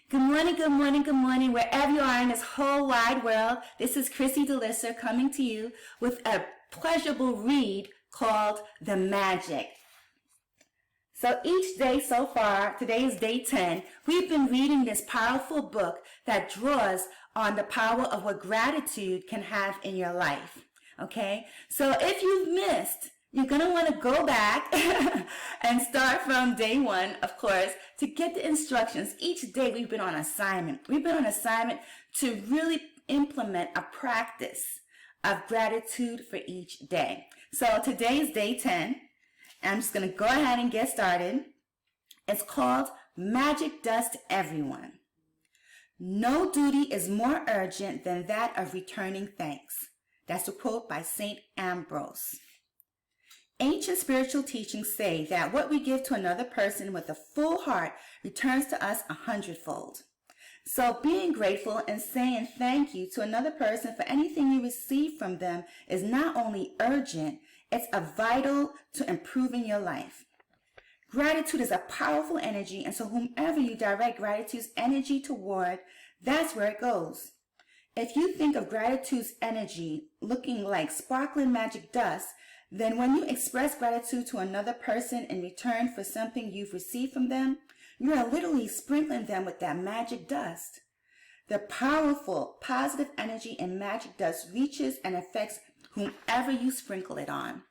Good morning, good morning, good morning, wherever you are in this whole wide world. This is Chrissy DeLisser coming to you with a pleasurable read called The Magic. So each day so far, today is day 10, we've been reading this powerful book that draws on the power of what gratitude can have in your life. Okay? So if you've missed, you're going to want to go back and start from day 1, of course, to get the instructions. Each day we've been on assignment. We've been on assignment to really implement a practice of gratitude for each day. So today is day 10. I'm just going to go ahead and get started. It's called Magic Dust Everyone. No duty is more urgent than that of returning thanks. That's a quote by St. Ambrose. Ancient spiritual teachings say that what we give to another person with a full heart returns to us 100-fold. So being grateful and saying thank you to another person for anything you receive from them is not only urgent, it's a vital to improving your life. Gratitude is a powerful energy, and so whomever you direct gratitude's energy toward, that's where it goes. If you think of gratitude's energy looking like sparkling magic dust, then when you express gratitude to another person in return for something you've received from them, you are literally sprinkling them with that magic dust. The powerful, positive energy in magic dust reaches and affects whomever you sprinkle it on.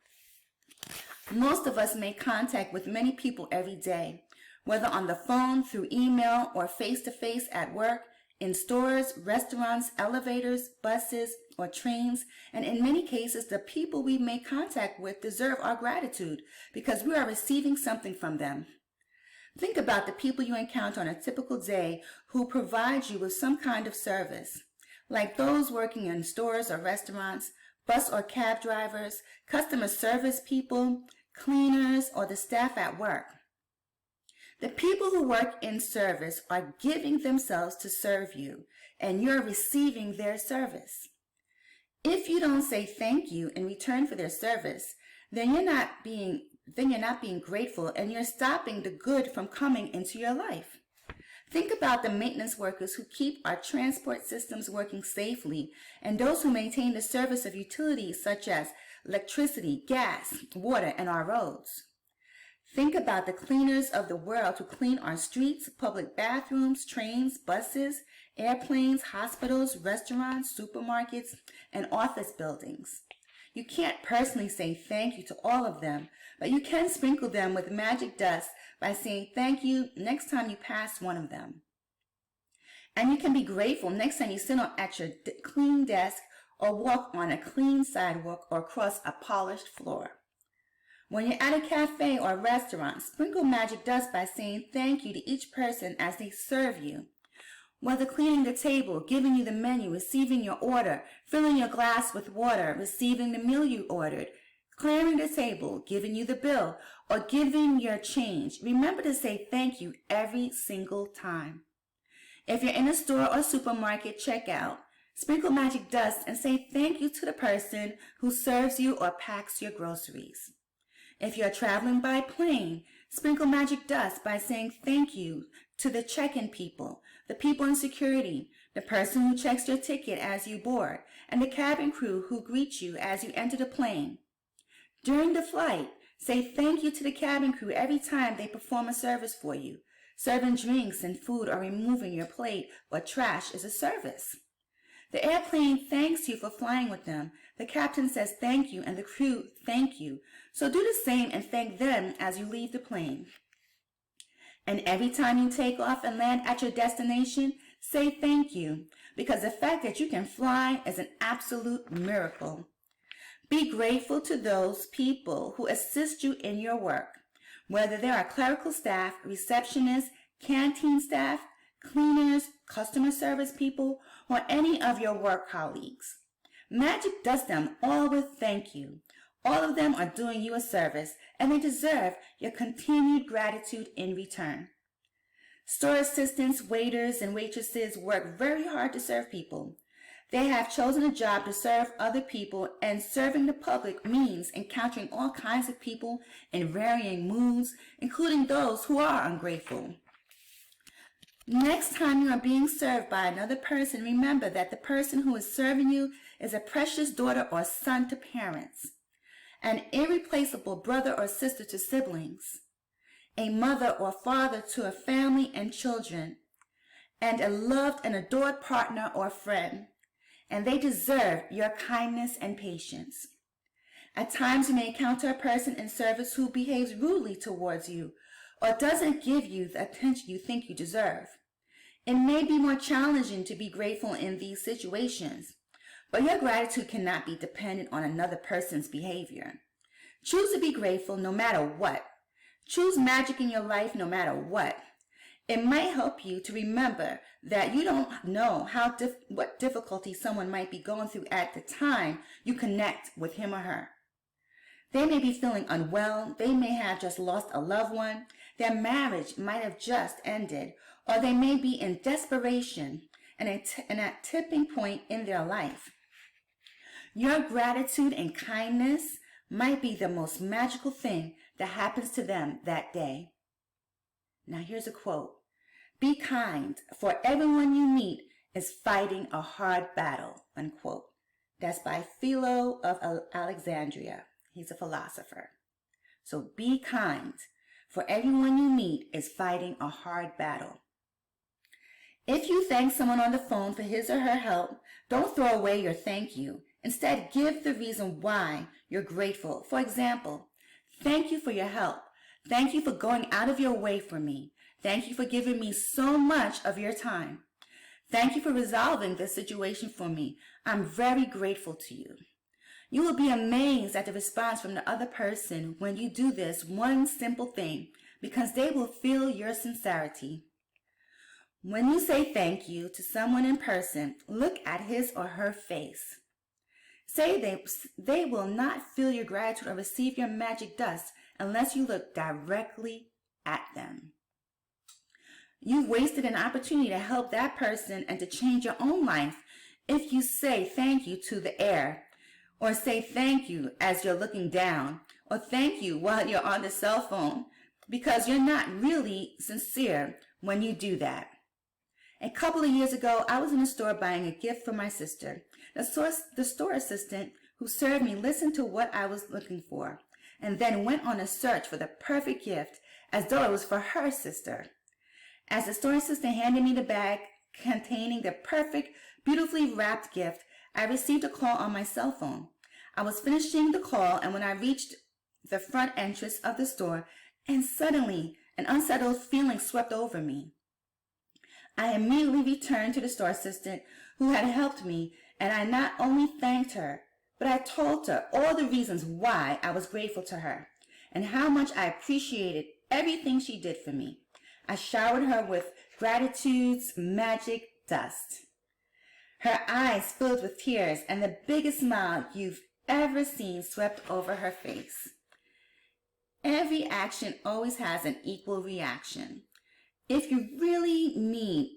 Most of us make contact with many people every day, whether on the phone, through email, or face-to-face at work, in stores, restaurants, elevators, buses, or trains, and in many cases, the people we make contact with deserve our gratitude because we are receiving something from them. Think about the people you encounter on a typical day who provide you with some kind of service, like those working in stores or restaurants, bus or cab drivers, customer service people, cleaners, or the staff at work. The people who work in service are giving themselves to serve you, and you're receiving their service. If you don't say thank you in return for their service, then you're not being grateful, and you're stopping the good from coming into your life. Think about the maintenance workers who keep our transport systems working safely, and those who maintain the service of utilities such as electricity, gas, water, and our roads. Think about the cleaners of the world who clean our streets, public bathrooms, trains, buses, airplanes, hospitals, restaurants, supermarkets, and office buildings. You can't personally say thank you to all of them, but you can sprinkle them with magic dust by saying thank you next time you pass one of them. And you can be grateful next time you sit at your clean desk or walk on a clean sidewalk or cross a polished floor. When you're at a cafe or restaurant, sprinkle magic dust by saying thank you to each person as they serve you. Whether cleaning the table, giving you the menu, receiving your order, filling your glass with water, receiving the meal you ordered, clearing the table, giving you the bill, or giving your change, remember to say thank you every single time. If you're in a store or supermarket checkout, sprinkle magic dust and say thank you to the person who serves you or packs your groceries. If you're traveling by plane, sprinkle magic dust by saying thank you to the check-in people, the people in security, the person who checks your ticket as you board, and the cabin crew who greet you as you enter the plane. During the flight, say thank you to the cabin crew every time they perform a service for you. Serving drinks and food or removing your plate or trash is a service. The airplane thanks you for flying with them. The captain says thank you, and the crew thank you. So do the same and thank them as you leave the plane. And every time you take off and land at your destination, say thank you, because the fact that you can fly is an absolute miracle. Be grateful to those people who assist you in your work, whether they are clerical staff, receptionists, canteen staff, cleaners, customer service people, or any of your work colleagues. Magic dust them all with thank you. All of them are doing you a service, and they deserve your continued gratitude in return. Store assistants, waiters, and waitresses work very hard to serve people. They have chosen a job to serve other people, and serving the public means encountering all kinds of people in varying moods, including those who are ungrateful. Next time you are being served by another person, remember that the person who is serving you is a precious daughter or son to parents, an irreplaceable brother or sister to siblings, a mother or father to a family and children, and a loved and adored partner or friend, and they deserve your kindness and patience. At times you may encounter a person in service who behaves rudely towards you or doesn't give you the attention you think you deserve. It may be more challenging to be grateful in these situations, but your gratitude cannot be dependent on another person's behavior. Choose to be grateful no matter what. Choose magic in your life no matter what. It might help you to remember that you don't know what difficulty someone might be going through at the time you connect with him or her. They may be feeling unwell, they may have just lost a loved one, their marriage might have just ended, or they may be in desperation and at tipping point in their life. Your gratitude and kindness might be the most magical thing that happens to them that day. Now here's a quote. Be kind, for everyone you meet is fighting a hard battle, unquote. That's by Philo of Alexandria. He's a philosopher. So be kind, for everyone you meet is fighting a hard battle. If you thank someone on the phone for his or her help, don't throw away your thank you. Instead, give the reason why you're grateful. For example, thank you for your help. Thank you for going out of your way for me. Thank you for giving me so much of your time. Thank you for resolving this situation for me. I'm very grateful to you. You will be amazed at the response from the other person when you do this one simple thing, because they will feel your sincerity. When you say thank you to someone in person, look at his or her face. Say they will not feel your gratitude or receive your magic dust unless you look directly at them. You've wasted an opportunity to help that person and to change your own life if you say thank you to the air, or say thank you as you're looking down, or thank you while you're on the cell phone, because you're not really sincere when you do that. A couple of years ago, I was in a store buying a gift for my sister. The store assistant who served me listened to what I was looking for and then went on a search for the perfect gift as though it was for her sister. As the store assistant handed me the bag containing the perfect, beautifully wrapped gift, I received a call on my cell phone. I was finishing the call, and when I reached the front entrance of the store, and suddenly an unsettled feeling swept over me. I immediately returned to the store assistant who had helped me, and I not only thanked her, but I told her all the reasons why I was grateful to her and how much I appreciated everything she did for me. I showered her with gratitude's magic dust. Her eyes filled with tears, and the biggest smile you've ever seen swept over her face. Every action always has an equal reaction. If you really mean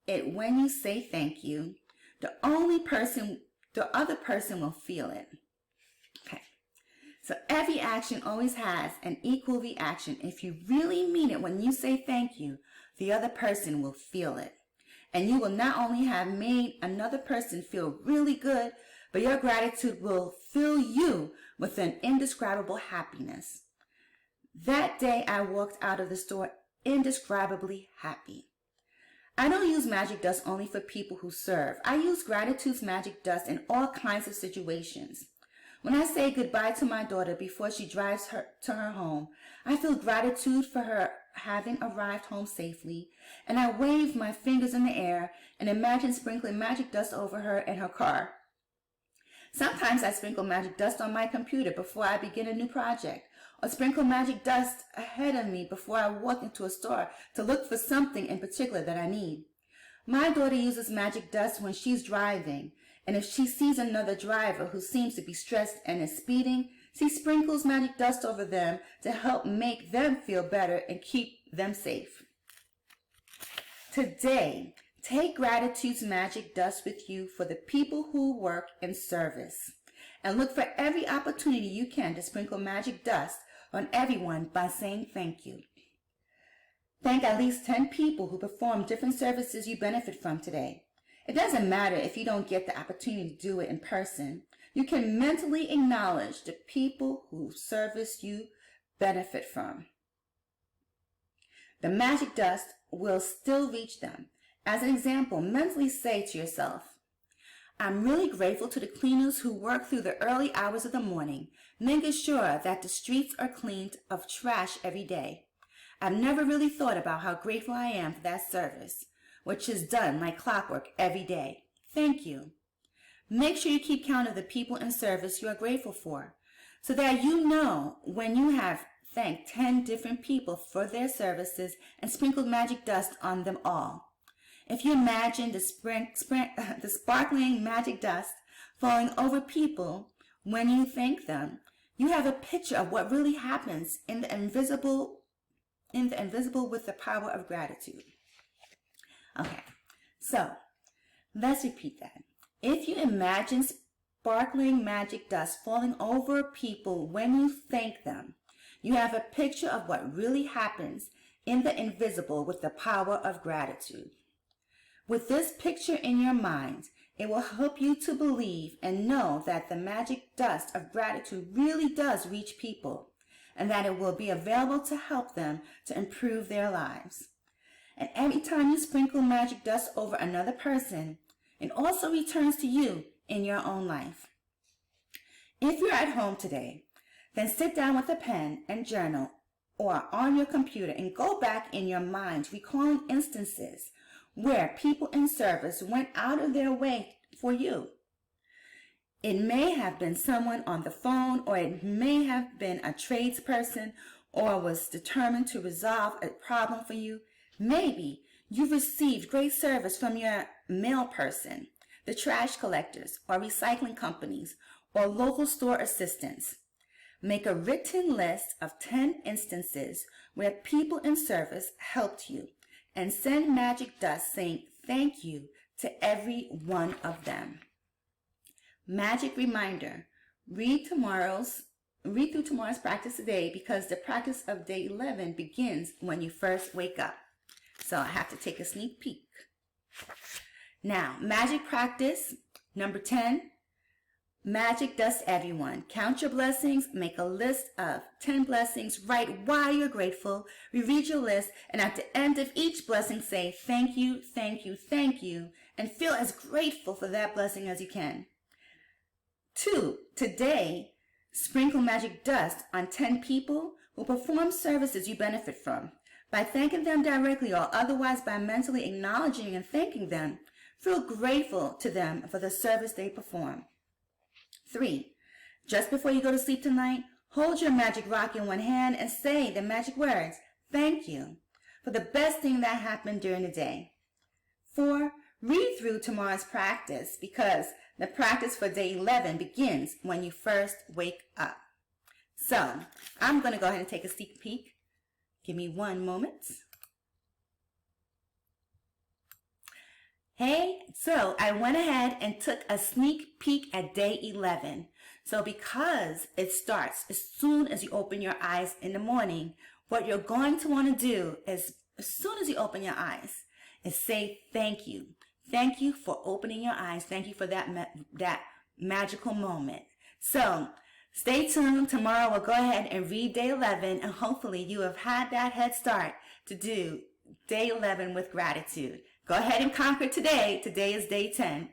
it when you say thank you, the other person will feel it. Okay. So every action always has an equal reaction. If you really mean it when you say thank you, the other person will feel it. And you will not only have made another person feel really good, but your gratitude will fill you with an indescribable happiness. That day I walked out of the store indescribably happy. I don't use magic dust only for people who serve. I use gratitude's magic dust in all kinds of situations. When I say goodbye to my daughter before she drives to her home, I feel gratitude for her having arrived home safely, and I wave my fingers in the air and imagine sprinkling magic dust over her and her car. Sometimes I sprinkle magic dust on my computer before I begin a new project, or sprinkle magic dust ahead of me before I walk into a store to look for something in particular that I need. My daughter uses magic dust when she's driving, and if she sees another driver who seems to be stressed and is speeding, she sprinkles magic dust over them to help make them feel better and keep them safe. Today, take gratitude's magic dust with you for the people who work in service, and look for every opportunity you can to sprinkle magic dust on everyone by saying thank you. Thank at least 10 people who perform different services you benefit from today. It doesn't matter if you don't get the opportunity to do it in person. You can mentally acknowledge the people whose service you benefit from. The magic dust will still reach them. As an example, mentally say to yourself, I'm really grateful to the cleaners who work through the early hours of the morning, making sure that the streets are cleaned of trash every day. I've never really thought about how grateful I am for that service, which is done like clockwork every day. Thank you. Make sure you keep count of the people in service you are grateful for, so that you know when you have thanked 10 different people for their services and sprinkled magic dust on them all. If you imagine the sparkling magic dust falling over people when you thank them, you have a picture of what really happens in the invisible with the power of gratitude. Okay, so let's repeat that. If you imagine sparkling magic dust falling over people when you thank them, you have a picture of what really happens in the invisible with the power of gratitude. With this picture in your mind, it will help you to believe and know that the magic dust of gratitude really does reach people, and that it will be available to help them to improve their lives. And every time you sprinkle magic dust over another person, it also returns to you in your own life. If you're at home today, then sit down with a pen and journal or on your computer and go back in your mind recalling instances where people in service went out of their way for you. It may have been someone on the phone, or it may have been a tradesperson, or was determined to resolve a problem for you. Maybe you received great service from your mail person, the trash collectors, or recycling companies, or local store assistants. Make a written list of 10 instances where people in service helped you, and send magic dust saying thank you to every one of them. Magic reminder, read through tomorrow's practice today, because the practice of day 11 begins when you first wake up. So I have to take a sneak peek. Now, magic practice number 10. Magic dust everyone. Count your blessings, make a list of 10 blessings, write why you're grateful, reread your list, and at the end of each blessing say thank you, thank you, thank you, and feel as grateful for that blessing as you can. 2. Today, sprinkle magic dust on 10 people who perform services you benefit from. By thanking them directly or otherwise by mentally acknowledging and thanking them, feel grateful to them for the service they perform. 3. Just before you go to sleep tonight, hold your magic rock in one hand and say the magic words, thank you, for the best thing that happened during the day. 4. Read through tomorrow's practice, because the practice for day 11 begins when you first wake up. So, I'm going to go ahead and take a sneak peek. Give me one moment. Hey, so I went ahead and took a sneak peek at day 11. So because it starts as soon as you open your eyes in the morning, what you're going to want to do is, as soon as you open your eyes, is say thank you. Thank you for opening your eyes. Thank you for that magical moment. So stay tuned. Tomorrow we'll go ahead and read day 11, and hopefully you have had that head start to do day 11 with gratitude. Go ahead and conquer today. Today is day 10.